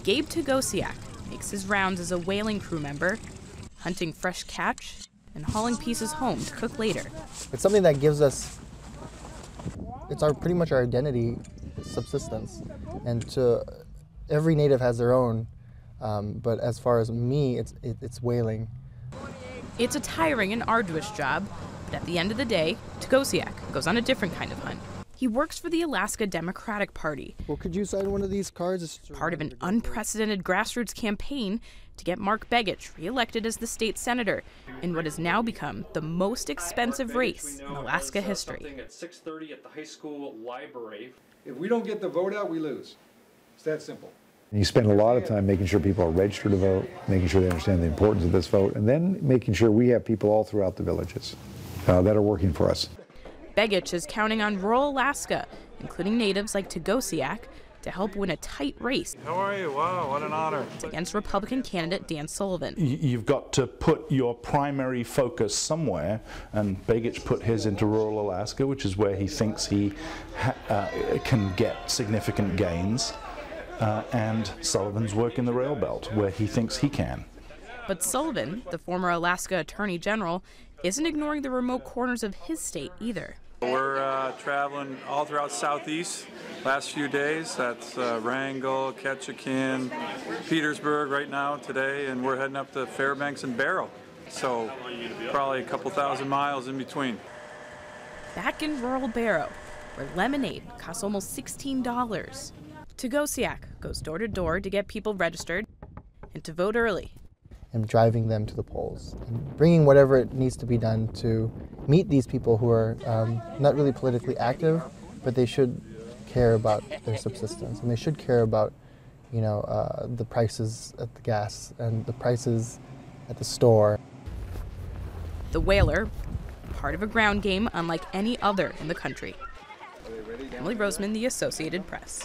Gabe TEGOSEAK makes his rounds as a whaling crew member, hunting fresh catch and hauling pieces home to cook later. It's something that gives us, it's pretty much our identity, subsistence. And every native has their own, but as far as me, it's whaling. It's a tiring and arduous job, but at the end of the day, TEGOSEAK goes on a different kind of hunt. He works for the Alaska Democratic Party. Well, could you sign one of these cards? Part of an unprecedented grassroots campaign to get Mark Begich reelected as the state senator in what has now become the most expensive race in Alaska history. At 6:30 at the high school library. If we don't get the vote out, we lose. It's that simple. You spend a lot of time making sure people are registered to vote, making sure they understand the importance of this vote, and then making sure we have people all throughout the villages that are working for us. Begich is counting on rural Alaska, including natives like TEGOSEAK, to help win a tight race. How are you? Wow, what an honor. Against Republican candidate Dan Sullivan. You've got to put your primary focus somewhere, and Begich put his into rural Alaska, which is where he thinks he can get significant gains, and Sullivan's work in the rail belt, where he thinks he can. But Sullivan, the former Alaska Attorney General, isn't ignoring the remote corners of his state either. We're traveling all throughout Southeast last few days. That's Wrangell, Ketchikan, Petersburg right now today, and we're heading up to Fairbanks and Barrow. So probably a couple thousand miles in between. Back in rural Barrow, where lemonade costs almost $16. TEGOSEAK goes door to door to get people registered and to vote early. And driving them to the polls, and bringing whatever it needs to be done to meet these people who are not really politically active, but they should care about their subsistence, and they should care about, the prices at the gas and the prices at the store. The whaler, part of a ground game unlike any other in the country. Emily Roseman, The Associated Press.